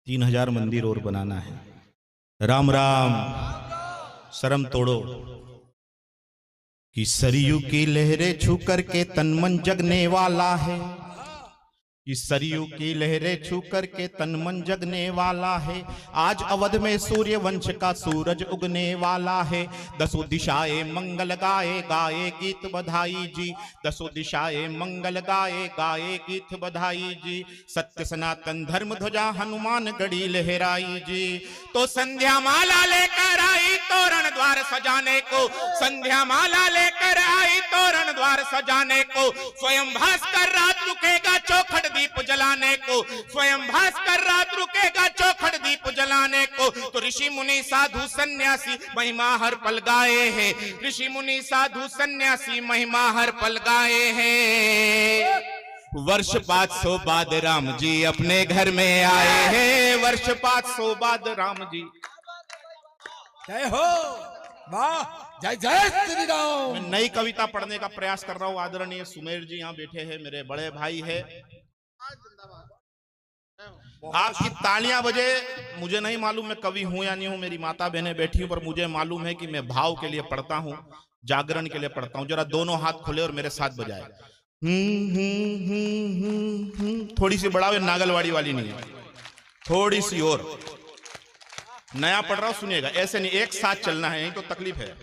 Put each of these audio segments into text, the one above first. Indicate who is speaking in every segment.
Speaker 1: 3000 मंदिर और बनाना है। राम राम, शर्म तोड़ो कि सरयू की लहरें छू करके तन मन जगने वाला है, कि सरयू की लहरें छू करके तन मन जगने वाला है। आज अवध में सूर्य वंश का सूरज उगने वाला है। दसों दिशाएं मंगल गाए गाए गीत बधाई जी, दसों दिशाएं मंगल गाए गाए गीत बधाई जी। सत्य सनातन धर्म ध्वजा हनुमान गढ़ी लहराई जी। तो संध्या माला लेकर आई तोरण द्वार सजाने को, संध्या माला लेकर आई तोरण द्वार सजाने को। स्वयं भास्कर रात रुकेगा चौखट दीप जलाने को, स्वयं भास्कर रात रुकेगा चौखट दीप जलाने को। तो ऋषि मुनि साधु सन्यासी महिमा हर पल गाए हैं, ऋषि मुनि साधु सन्यासी महिमा हर पल गाए हैं। वर्ष 500 बाद राम जी अपने घर में आए हैं, वर्ष 500 बाद राम जी।
Speaker 2: जय हो, वाह, जय जय श्री राम।
Speaker 1: मैं नई कविता पढ़ने का प्रयास कर रहा हूँ। आदरणीय सुमेर जी यहाँ बैठे हैं, मेरे बड़े भाई है। आपकी तालियां बजे, मुझे नहीं मालूम मैं कवि हूं या नहीं हूं, मेरी माता बहनें बैठी हूं, पर मुझे मालूम है कि मैं भाव के लिए पढ़ता हूं, जागरण के लिए पढ़ता हूं। जरा दोनों हाथ खोले और मेरे साथ बजाए। थोड़ी सी बढ़ाओ, नागलवाड़ी वाली नहीं है, थोड़ी सी और। नया पढ़ रहा हूं, सुनिएगा, ऐसे नहीं, एक साथ चलना है, यही तो तकलीफ है।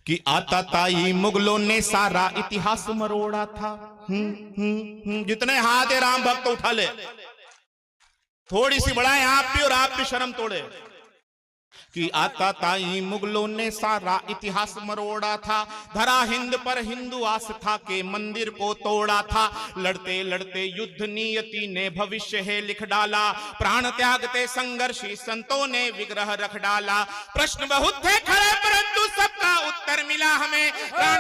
Speaker 1: कि आता ताई मुगलों ने सारा इतिहास मरोड़ा था। जितने हाथ है राम भक्त उठा ले, थोड़ी सी बढ़ाएं आप भी और आप भी शर्म तोड़े। कि आता ताई मुगलों ने सारा इतिहास मरोड़ा था, धरा हिंद पर हिंदू आस्था के मंदिर को तोड़ा था। लड़ते लड़ते युद्ध नियति ने भविष्य है लिख डाला, प्राण त्यागते संघर्षी संतों ने विग्रह रख डाला। प्रश्न बहुत थे खड़े परंतु सबका उत्तर मिला हमें, प्राण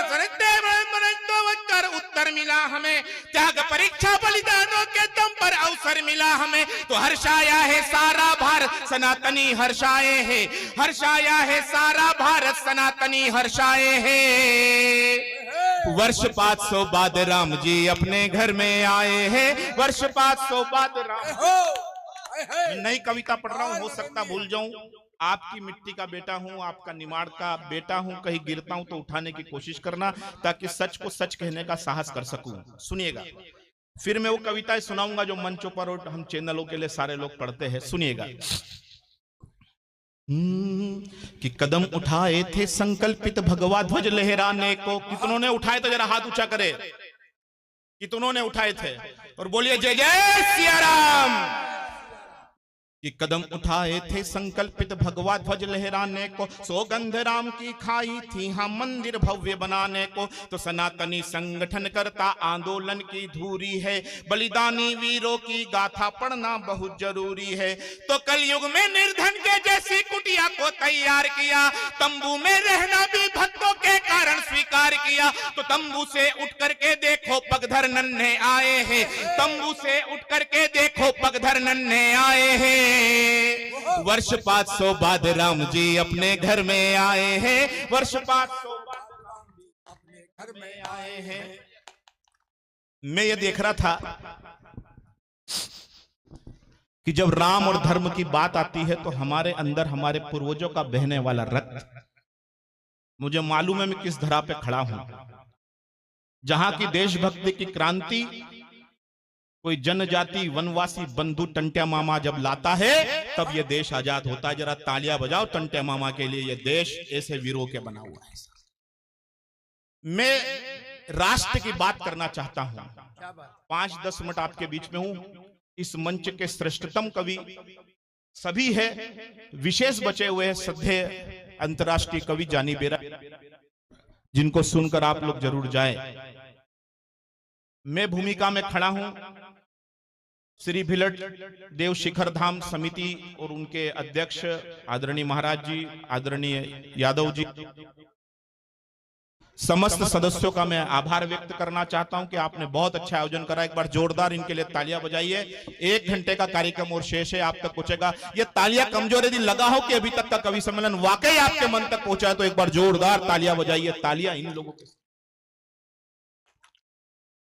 Speaker 1: कर उत्तर मिला हमें। त्याग परीक्षा बलिदानों के दम पर अवसर मिला हमें। तो हर्षाया है सारा भारत सनातनी हर्षाए है, हर्षाया है सारा भारत सनातनी हर्षाए है। वर्ष 500 बाद राम जी अपने घर में आए हैं, वर्ष 500 बाद राम। मैं नई कविता पढ़ रहा हूं, हो सकता भूल जाऊं। आपकी मिट्टी का बेटा हूं, आपका निमाड़ का बेटा हूं, कहीं गिरता हूं तो उठाने की कोशिश करना, ताकि सच को सच कहने का साहस कर सकूं। सुनिएगा, फिर मैं वो कविताएं सुनाऊंगा जो मंचों पर और हम चैनलों के लिए सारे लोग पढ़ते हैं। सुनिएगा। कि कदम उठाए थे संकल्पित भगवा ध्वज लहराने को। कितनों ने उठाए तो जरा हाथ ऊंचा करे, कितनों ने उठाए थे, और बोलिए जय जय सिया राम। कि कदम उठाए थे संकल्पित भगवा ध्वज लहराने को, सौगंध राम की खाई थी हम मंदिर भव्य बनाने को। तो सनातनी संगठन करता आंदोलन की धूरी है, बलिदानी वीरों की गाथा पढ़ना बहुत जरूरी है। तो कलयुग में निर्धन के जैसी कुटिया को तैयार किया, तंबू में रहना भी भक्तों के कारण स्वीकार किया। तो तंबू से उठ करके देखो पगधर नन्हे आए हैं, तंबू से उठ करके देखो पगधर नन्हे आए हैं। वर्ष 500 बाद राम जी अपने घर में आए हैं, वर्ष 500 बाद राम जी अपने घर में आए हैं। मैं ये देख रहा था कि जब राम और धर्म की बात आती है तो हमारे अंदर हमारे पूर्वजों का बहने वाला रक्त, मुझे मालूम है मैं किस धरा पे खड़ा हूं, जहां की देशभक्ति की क्रांति कोई जनजाति वनवासी बंधु टंट्या मामा जब लाता है तब ये देश आजाद होता है। जरा तालियां बजाओ टंट्या मामा के लिए, ये देश ऐसे वीरों के बना हुआ है। मैं राष्ट्र की बात करना चाहता हूं, 5-10 मिनट आपके बीच में हूं। इस मंच के श्रेष्ठतम कवि सभी है, विशेष बचे हुए हैं श्रद्धेय अंतर्राष्ट्रीय कवि जानी बेरा, जिनको सुनकर आप लोग जरूर जाएं। मैं भूमिका में खड़ा हूं श्री भिलट देव शिखर धाम समिति और उनके अध्यक्ष आदरणीय महाराज जी, आदरणीय यादव जी, समस्त सदस्यों का मैं आभार व्यक्त करना चाहता हूं कि आपने बहुत अच्छा आयोजन करा। एक बार जोरदार इनके लिए तालियां बजाइए। 1 घंटे का कार्यक्रम और शेष है, आप तक पहुंचेगा। ये तालियां कमजोर यदि लगा हो कि अभी तक का कवि सम्मेलन वाकई आपके मन तक पहुंचा है तो एक बार जोरदार तालियां बजाइए। तालियां इन लोगों के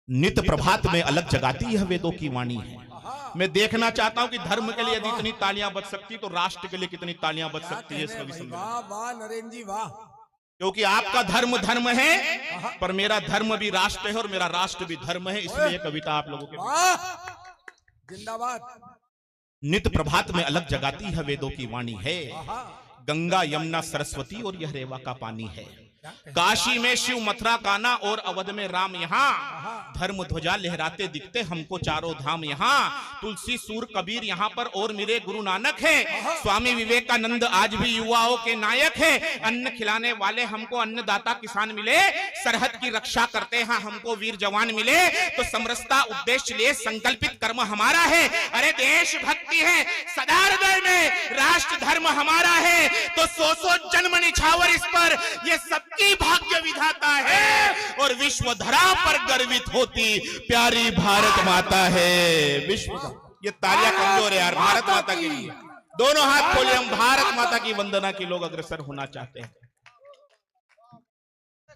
Speaker 1: नित्य प्रभात में अलग जगाती यह वेदों की वाणी है। मैं देखना चाहता हूं कि धर्म के लिए यदि इतनी तालियां बज सकती तो राष्ट्र के लिए कितनी तालियां बज सकती है इस कवि सम्मेलन।
Speaker 2: वाह वाह नरेंद्र जी वाह।
Speaker 1: क्योंकि आपका धर्म धर्म है, पर मेरा धर्म भी राष्ट्र है और मेरा राष्ट्र भी धर्म है, इसलिए ये कविता आप लोगों के
Speaker 2: जिंदाबाद।
Speaker 1: नित्य प्रभात में अलग जगाती है वेदों की वाणी है, गंगा यमुना सरस्वती और यह रेवा का पानी है। काशी में शिव मथुरा कान्हा और अवध में राम, यहाँ धर्म ध्वजा लहराते दिखते हमको चारों धाम। यहाँ तुलसी सूर कबीर यहाँ पर और मेरे गुरु नानक है। स्वामी विवेकानंद आज भी युवाओं के नायक है। अन्न खिलाने वाले हमको अन्नदाता किसान मिले, सरहद की रक्षा करते हैं हमको वीर जवान मिले। तो समरसता उद्देश्य लिए संकल्पित कर्म हमारा है। अरे देशभक्ति है सदा हृदय में, राष्ट्र धर्म हमारा है। तो सौ जन्म निछावर इस पर, ये सबकी भाग्य विधाता है और विश्व धरा पर गर्वित होती प्यारी भारत माता है। विश्व, ये तालियां कमजोर है यार भारत माता के लिए। दोनों हाथ खोले, हम भारत माता की वंदना के लोग अग्रसर होना चाहते हैं।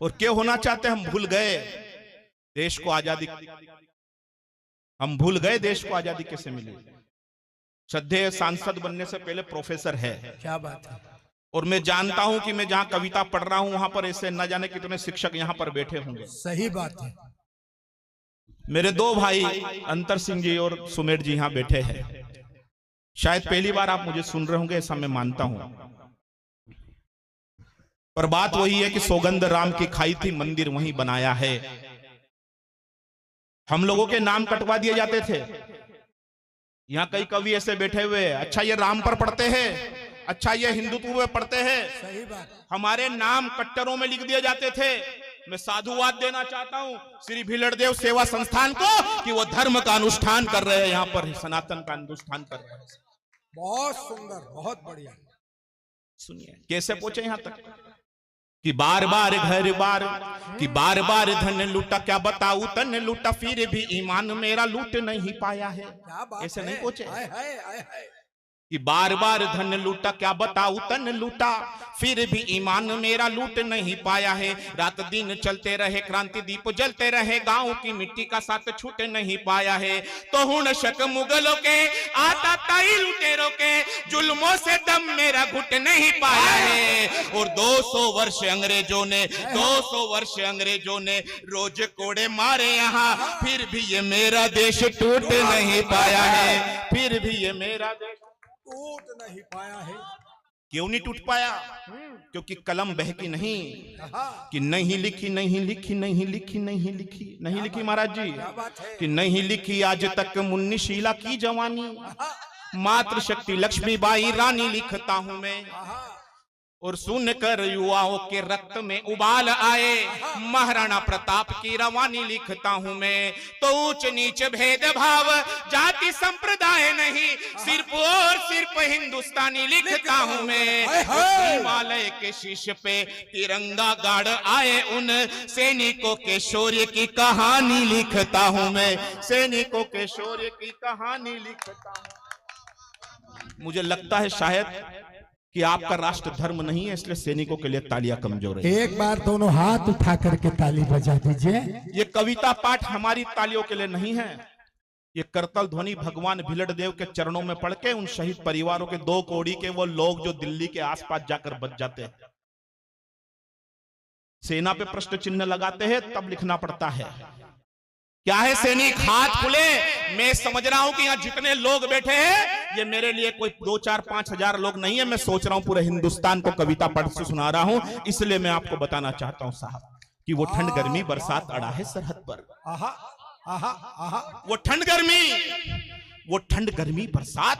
Speaker 1: और क्यों होना चाहते हैं? हम भूल गए देश को आजादी, हम भूल गए देश को आजादी कैसे मिली। श्रद्धेय सांसद बनने से पहले प्रोफेसर है।
Speaker 2: क्या बात है।
Speaker 1: और मैं जानता हूं कि मैं जहां कविता पढ़ रहा हूं वहां पर ऐसे न जाने कितने शिक्षक यहां पर बैठे होंगे।
Speaker 2: सही बात है।
Speaker 1: मेरे दो भाई अंतर सिंह जी और सुमेर जी यहां बैठे हैं। शायद पहली बार आप मुझे सुन रहे होंगे, ऐसा मैं मानता हूं। पर बात वही है कि सौगंध राम की खाई थी, मंदिर वहीं बनाया है। हम लोगों के नाम कटवा दिए जाते थे। यहां कई कवि ऐसे बैठे हुए, अच्छा ये राम पर पढ़ते हैं, अच्छा ये हिंदुत्व में पढ़ते हैं।
Speaker 2: सही बात।
Speaker 1: हमारे नाम कट्टरों में लिख दिए जाते थे। मैं साधुवाद देना चाहता हूं श्री भीलड़देव सेवा संस्थान को कि वो धर्म का अनुष्ठान कर रहे हैं, यहां पर सनातन का अनुष्ठान कर रहे हैं।
Speaker 2: बहुत सुंदर, बहुत बढ़िया।
Speaker 1: सुनिए कैसे पहुंचे यहां तक कि बार बार घर बार, कि बार बार धन लूटा, क्या बताऊं तन लूटा, फिर भी ईमान मेरा लूट नहीं पाया है। ऐसे नहीं पहुंचे कि बार बार धन लूटा, क्या बताऊं तन लूटा, फिर भी ईमान मेरा लूट नहीं पाया है। रात दिन चलते रहे, क्रांति दीप जलते रहे, गांव की मिट्टी का साथ छूट नहीं पाया है। तो हुन शक मुगलों के, आता ताई लुटेरों के, जुल्मों से दम मेरा घुट नहीं पाया है। और 200 वर्ष अंग्रेजों ने, 200 वर्ष अंग्रेजों ने रोज कोड़े मारे यहाँ, फिर भी ये मेरा देश टूट नहीं पाया है। फिर भी ये मेरा देश
Speaker 2: टूट नहीं पाया है।
Speaker 1: क्यों नहीं टूट पाया? क्योंकि कलम बहकी नहीं, कि नहीं लिखी नहीं लिखी नहीं लिखी नहीं लिखी नहीं लिखी महाराज जी, कि नहीं लिखी आज तक मुन्नी शीला की जवानी, मातृशक्ति लक्ष्मीबाई रानी लिखता हूं मैं। और सुनकर युवाओं के रक्त में उबाल आए, महाराणा प्रताप की रवानी लिखता हूं मैं। तो ऊंच नीच भेदभाव जाति संप्रदाय नहीं, सिर्फ और सिर्फ हिंदुस्तानी लिखता हूं मैं। हिमालय के शीश पे तिरंगा गाड़ आए उन सैनिकों के शौर्य की कहानी लिखता हूं मैं। सैनिकों के शौर्य की कहानी लिखता हूं। मुझे लगता है शायद कि आपका राष्ट्र धर्म नहीं है, इसलिए सैनिकों के लिए तालियां कमजोर है।
Speaker 2: एक बार दोनों हाथ उठा करके ताली बजा दीजिए।
Speaker 1: ये कविता पाठ हमारी तालियों के लिए नहीं है, ये करतल ध्वनि भगवान भीलड़देव के चरणों में पढ़ के उन शहीद परिवारों के 2 कौड़ी के वो लोग जो दिल्ली के आसपास जाकर बच जाते हैं, सेना पे प्रश्न चिन्ह लगाते हैं, तब लिखना पड़ता है। क्या है सैनिक हाथ खुले। मैं समझ रहा हूं कि यहाँ जितने लोग बैठे हैं ये मेरे लिए कोई 2, 4, 5 हजार लोग नहीं है। मैं सोच रहा हूं पूरे हिंदुस्तान को कविता पढ़ से सुना रहा हूं, इसलिए मैं आपको बताना चाहता हूं साहब कि वो ठंड गर्मी बरसात अड़ा है सरहद पर।
Speaker 2: आहा, आहा, आहा। वो
Speaker 1: ठंड गर्मी बरसात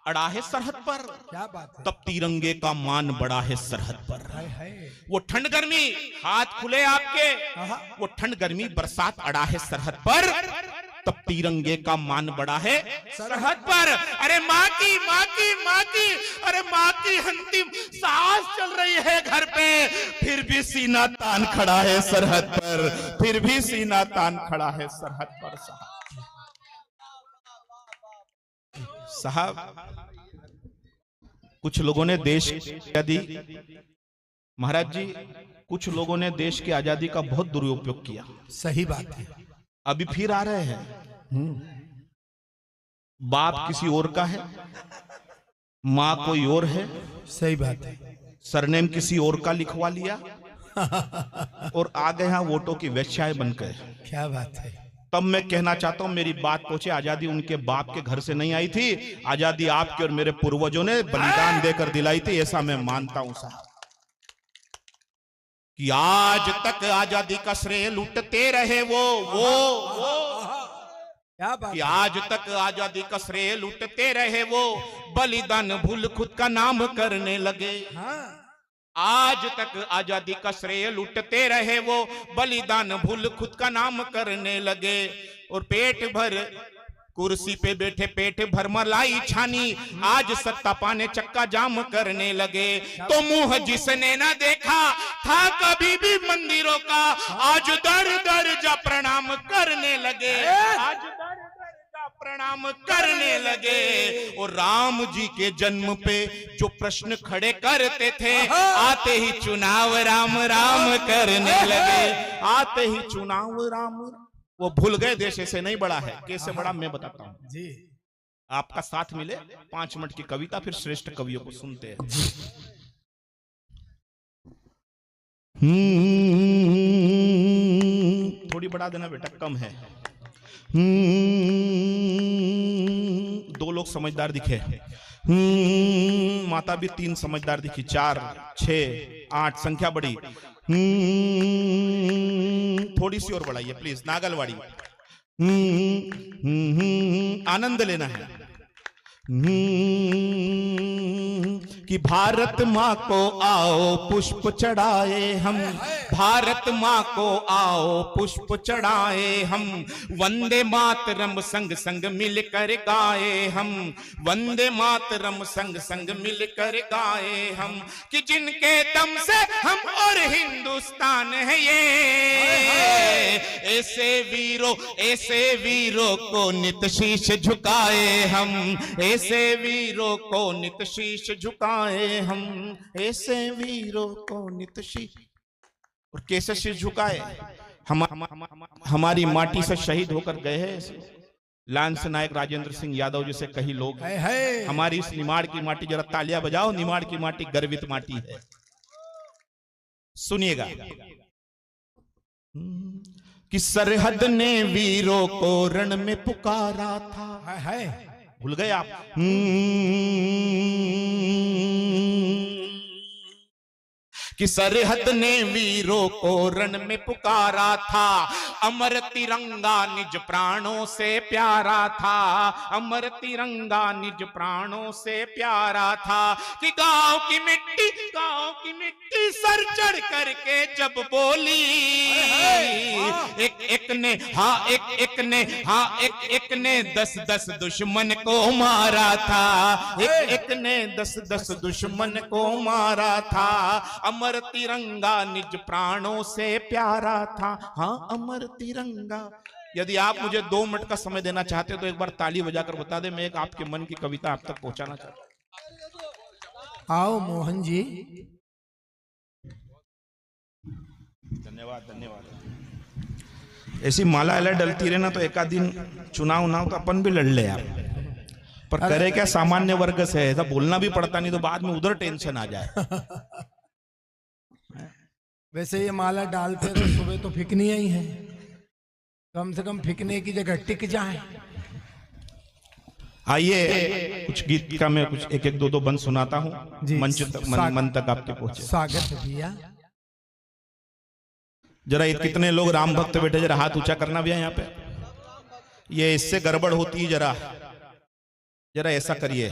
Speaker 1: अड़ा है सरहद पर।
Speaker 2: क्या बात है।
Speaker 1: तब तिरंगे का मान बढ़ा है सरहद पर। वो ठंड गर्मी, हाथ खुले आपके, वो ठंड गर्मी बरसात अड़ा है सरहद पर, तब तिरंगे का मान बढ़ा है सरहद पर। अरे माँ की माँ की माँ की, अरे माँ की अंतिम सांस चल रही है घर पे, फिर भी सीना तान खड़ा है सरहद पर, फिर भी सीना तान खड़ा है सरहद पर। साहब कुछ लोगों ने देश की आजादी, महाराज जी कुछ लोगों ने देश की आजादी का बहुत दुरुपयोग किया।
Speaker 2: सही बात है।
Speaker 1: अभी फिर आ रहे हैं। बाप किसी और का है, माँ कोई और है,
Speaker 2: सही बात है।
Speaker 1: सरनेम किसी और का लिखवा लिया और आ गए यहाँ वोटों की वेश्याएं बनकर।
Speaker 2: क्या बात है।
Speaker 1: तब मैं कहना चाहता हूं मेरी बात पहुंचे, आजादी उनके बाप के घर से नहीं आई थी, आजादी आपके और मेरे पूर्वजों ने बलिदान देकर दिलाई थी, ऐसा मैं मानता हूं साहब। कि आज तक आजादी का श्रेय लूटते रहे वो
Speaker 2: क्या बात
Speaker 1: कि आज तक आजादी का श्रेय लूटते रहे वो, बलिदान भूल खुद का नाम करने लगे।
Speaker 2: हाँ।
Speaker 1: आज तक आजादी का श्रेय लूटते रहे वो, बलिदान भूल खुद का नाम करने लगे। और पेट भर कुर्सी पे बैठे पेट भर मलाई छानी, आज सत्ता पाने चक्का जाम करने लगे। तो मुंह जिसने न देखा था कभी भी मंदिरों का, आज दर दर जा प्रणाम करने लगे, आज दर दर जा प्रणाम करने लगे। और राम जी के जन्म पे जो प्रश्न खड़े करते थे, आते ही चुनाव राम राम करने लगे, आते ही चुनाव राम। वो भूल गए देश ऐसे नहीं बढ़ा है, कैसे बढ़ा मैं बताता हूं
Speaker 2: जी।
Speaker 1: आपका साथ मिले 5 मिनट की कविता, फिर श्रेष्ठ कवियों को सुनते हैं। थोड़ी बढ़ा देना बेटा, कम है। 2 लोग समझदार दिखे, माता भी 3 समझदार दिखी, 4 6 8 संख्या बढ़ी। थोड़ी सी और बढ़ाइए प्लीज, नागलवाड़ी। आनंद लेना है। कि भारत माँ को आओ पुष्प चढ़ाए हम, भारत माँ को आओ पुष्प चढ़ाए हम, वंदे मातरम संग संग मिलकर गाए हम, वंदे मातरम संग संग मिलकर गाए हम। कि जिनके दम से हम और हिंदुस्तान है ये, ऐसे वीरों को नित शीश झुकाए हम, ऐसे वीरों को नित शीश झुकाए हम, ऐसे वीरों को नित शीश। और कैसे शीश झुकाए? हमारी माटी से शहीद होकर गए हैं लांस नायक राजेंद्र सिंह यादव जैसे कई लोग। हमारी इस निमाड़ की माटी, जरा तालियां बजाओ, निमाड़ की माटी गर्वित माटी है। सुनिएगा कि सरहद ने वीरों को रण में पुकारा था। भूल गए आप? कि सरहद ने वीरों को रण में पुकारा था, अमर तिरंगा निज प्राणों से प्यारा था, अमर तिरंगा निज प्राणों से प्यारा था। कि गांव की मिट्टी सर चढ़ करके जब बोली, एक ने 10 दुश्मन को मारा था, एक ने 10 दुश्मन को मारा था। अमर तिरंगा निज प्राणों से प्यारा था, हाँ अमर तिरंगा। यदि आप मुझे 2 मिनट का समय देना चाहते हो तो एक बार ताली बजाकर बता दे, मैं एक आपके मन की कविता आप तक पहुंचाना चाहता हूं।
Speaker 2: आओ मोहन जी।
Speaker 1: धन्यवाद धन्यवाद। ऐसी माला अलग डलती रहे ना तो एक आध दिन चुनाव ना हो तो अपन भी लड़ ले यार, पर करे क्या, सामान्य वर्ग से ऐसा बोलना भी पड़ता, नहीं तो बाद में उधर टेंशन आ जाए।
Speaker 2: वैसे ये माला डालते तो सुबह तो फिकनी ही है, कम से कम फिकने की जगह टिक जाए।
Speaker 1: आइए कुछ गीत का मैं कुछ एक 2 बंद सुनाता हूं, मंच तक मन तक आपके पहुंचे।
Speaker 2: स्वागत भैया।
Speaker 1: जरा कितने लोग राम भक्त बैठे, जरा हाथ ऊंचा करना भैया यहाँ पे, ये इससे गड़बड़ होती है, जरा ऐसा करिए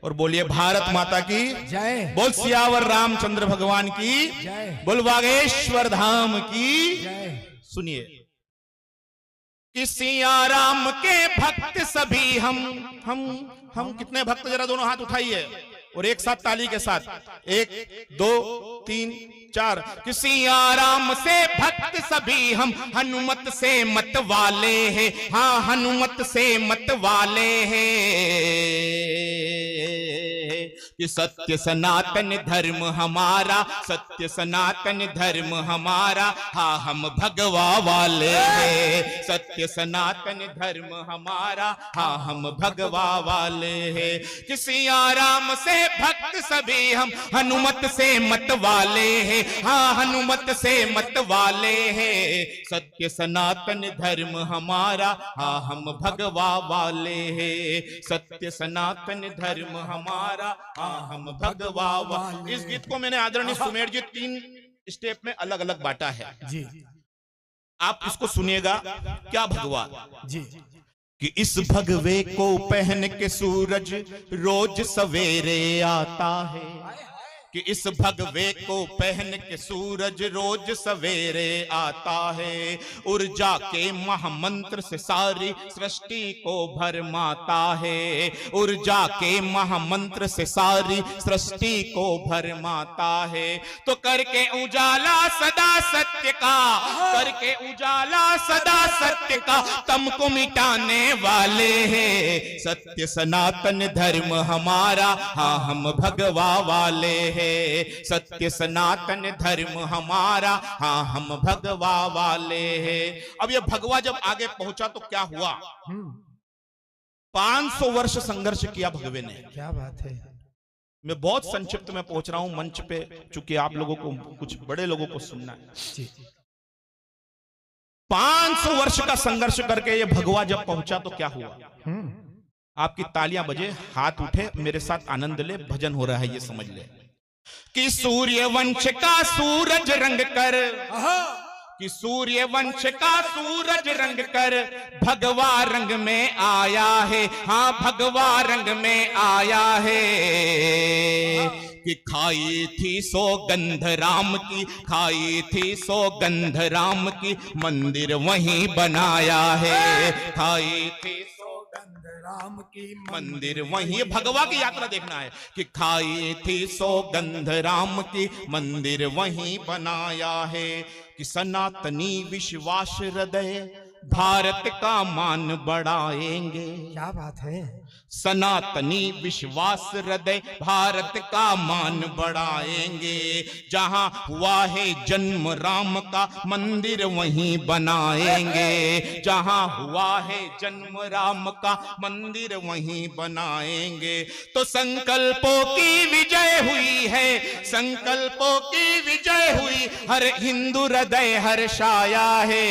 Speaker 1: और बोलिए भारत माता की
Speaker 2: जय,
Speaker 1: बोल सियावर रामचंद्र भगवान की
Speaker 2: जय,
Speaker 1: बोल बागेश्वर धाम की
Speaker 2: जय।
Speaker 1: सुनिए कि सिया राम के भक्त सभी हम कितने भक्त, जरा दोनों हाथ उठाइए और एक साथ ताली के साथ, 1 2 3 4। कि सिया राम से भक्त सभी हम, हनुमत से मत वाले हैं, हाँ हनुमत से मत वाले हैं। कि सत्य सनातन धर्म हमारा, सत्य सनातन धर्म हमारा, हाँ हम भगवा वाले हैं। सत्य सनातन धर्म हमारा, हाँ हम भगवा वाले हैं। कि सिया राम से भक्त सभी हम, हनुमत से मत वाले हैं, हाँ हनुमत से मत वाले हैं। सत्य सनातन धर्म हमारा, हाँ हम भगवा वाले हैं। सत्य सनातन धर्म हमारा, हाँ हम भगवा वाले। इस गीत को मैंने आदरणीय सुमेर जी 3 स्टेप में अलग अलग बांटा है
Speaker 2: जी।
Speaker 1: आप इसको सुनिएगा। क्या भगवा
Speaker 2: जी।
Speaker 1: कि इस भगवे को पहन के सूरज रोज सवेरे आता है, कि इस भगवे को पहन के सूरज रोज सवेरे आता है। ऊर्जा के महामंत्र से सारी सृष्टि को भरमाता है, ऊर्जा के महामंत्र से सारी सृष्टि को भरमाता है। तो करके उजाला सदा सत्य का, करके उजाला सदा सत्य का, तम को मिटाने वाले हैं। सत्य सनातन धर्म हमारा, हाँ हम भगवा वाले हैं। सत्य सनातन धर्म हमारा, हाँ हम भगवा वाले हैं। अब ये भगवा जब आगे पहुंचा तो क्या हुआ? 500 वर्ष संघर्ष किया भगवे ने।
Speaker 2: क्या बात है।
Speaker 1: मैं बहुत संक्षिप्त में पहुंच रहा हूं मंच पे, चूंकि आप लोगों को, कुछ बड़े लोगों को सुनना है। 500 वर्ष का संघर्ष करके ये भगवा जब पहुंचा तो क्या हुआ? आपकी तालियां बजे, हाथ उठे, मेरे साथ आनंद ले, भजन हो रहा है ये समझ ले। कि सूर्य वंश का सूरज रंग कर, कि सूर्य वंश का सूरज रंग कर, भगवा रंग में आया है, हाँ भगवा रंग में आया है। कि खाई थी सौगंध राम की, खाई थी सौगंध राम की, मंदिर वहीं बनाया है। खाई थी
Speaker 2: राम की
Speaker 1: मंदिर वहीं, भगवा की यात्रा देखना है। कि खाई थी सौगंध राम की, मंदिर वहीं बनाया है। कि सनातनी विश्वास हृदय भारत का मान बढ़ाएंगे।
Speaker 2: क्या बात है।
Speaker 1: सनातनी विश्वास हृदय भारत का मान बढ़ाएंगे। जहां हुआ है जन्म राम का, मंदिर वहीं बनाएंगे। जहां हुआ है जन्म राम का, मंदिर वहीं बनाएंगे। तो संकल्पों की विजय हुई है, संकल्पों की विजय हुई, हर हिंदू हृदय हर्षाया है।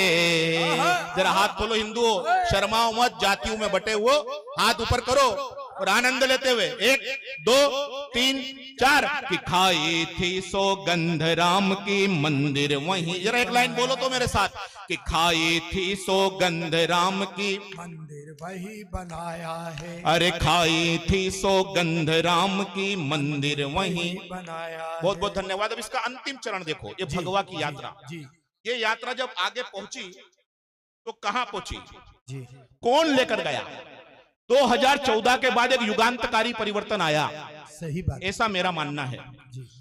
Speaker 1: जरा हाथ खोलो हिंदुओं, शर्माओ मत, जातियों में बटे हुए, हाथ ऊपर करो और आनंद लेते हुए 1 2 3 4। कि खाई थी सौगंध राम की, मंदिर वहीं, जरा एक लाइन बोलो तो मेरे साथ। कि खाई थी सौगंध राम की,
Speaker 2: मंदिर वही बनाया है।
Speaker 1: अरे खाई थी सौगंध राम की, मंदिर वहीं
Speaker 2: बनाया।
Speaker 1: बहुत बहुत धन्यवाद। अब इसका अंतिम चरण देखो, ये भगवा की यात्रा। ये यात्रा जब आगे पहुंची तो कहां पहुंची?
Speaker 2: जी।
Speaker 1: कौन लेकर गया? 2014 के बाद एक युगांतकारी परिवर्तन आया,
Speaker 2: सही बात,
Speaker 1: ऐसा मेरा मानना है।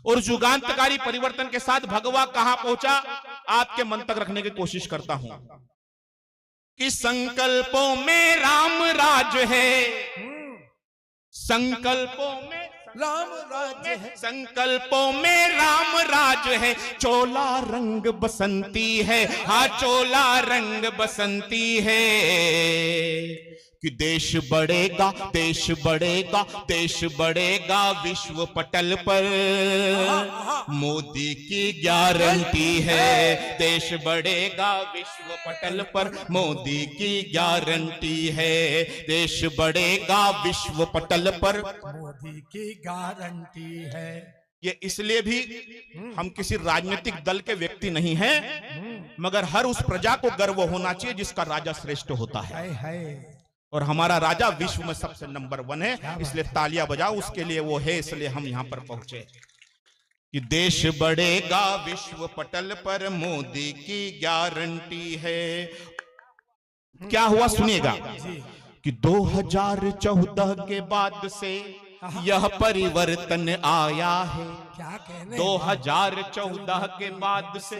Speaker 1: और युगांतकारी परिवर्तन के साथ भगवा कहां पहुंचा, आपके मन तक रखने की कोशिश करता हूं। कि संकल्पों में राम राज है, संकल्पों में
Speaker 2: राम राज है,
Speaker 1: संकल्पों में राम राज है। चोला रंग बसंती है, हाँ चोला रंग बसंती है। कि देश बढ़ेगा, देश बढ़ेगा, देश बढ़ेगा विश्व पटल पर, मोदी की गारंटी है। देश बढ़ेगा विश्व पटल पर, मोदी की गारंटी है। देश बढ़ेगा विश्व पटल पर,
Speaker 2: मोदी की गारंटी है।
Speaker 1: ये इसलिए भी हम किसी राजनीतिक दल के व्यक्ति नहीं हैं, मगर हर उस प्रजा को गर्व होना चाहिए जिसका राजा श्रेष्ठ होता है। और हमारा राजा विश्व में सबसे नंबर 1 है, इसलिए तालियां बजाओ उसके लिए, वो है इसलिए हम यहां पर पहुंचे। कि देश बढ़ेगा विश्व पटल पर, मोदी की गारंटी है। क्या हुआ सुनिएगा। कि 2014 के बाद से यह परिवर्तन आया है।
Speaker 2: क्या कहने?
Speaker 1: 2014 के बाद से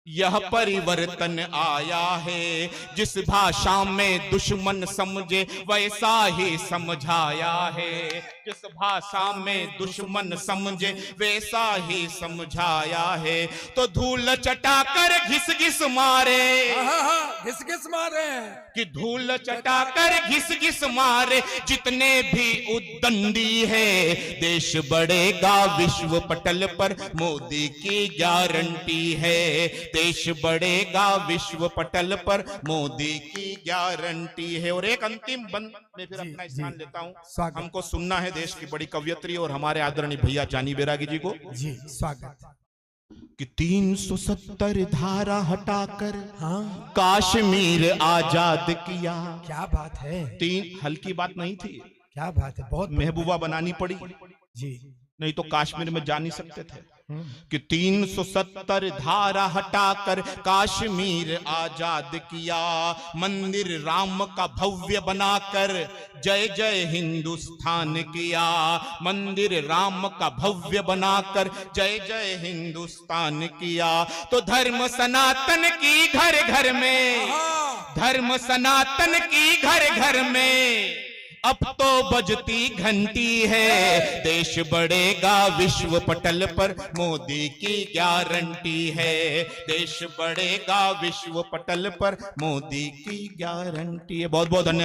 Speaker 1: यह परिवर्तन आया है, जिस भाषा में दुश्मन समझे वैसा ही समझाया है। जिस भाषा में दुश्मन समझे वैसा ही समझाया है। तो धूल चटाकर घिस घिस मारे,
Speaker 2: घिस घिस मारे,
Speaker 1: कि धूल चटाकर घिस घिस मारे जितने भी उद्दंडी है, देश बढ़ेगा विश्व पटल पर मोदी की गारंटी है। देश बढ़ेगा विश्व पटल पर मोदी की गारंटी है। और एक अंतिम बंद में फिर अपना स्थान लेता हूं। हमको सुनना है देश की बड़ी कवयित्री और हमारे आदरणीय भैया जानी बैरागी जी को।
Speaker 2: जी स्वागत।
Speaker 1: कि 370 धारा हटाकर कश्मीर आजाद किया।
Speaker 2: क्या बात है,
Speaker 1: तीन हल्की बात नहीं थी,
Speaker 2: क्या बात है, बहुत
Speaker 1: महबूबा बनानी पड़ी,
Speaker 2: जी,
Speaker 1: नहीं तो कश्मीर में जा नहीं सकते थे। कि 370 धारा हटाकर कश्मीर आजाद किया, मंदिर राम का भव्य बनाकर जय जय हिंदुस्तान किया। मंदिर राम का भव्य बनाकर जय जय हिंदुस्तान किया। तो धर्म सनातन की घर घर में, धर्म सनातन की घर घर में अब तो बजती घंटी है। देश बढ़ेगा विश्व पटल पर मोदी की गारंटी है। देश बढ़ेगा विश्व पटल पर मोदी की गारंटी है। बहुत बहुत धन्यवाद।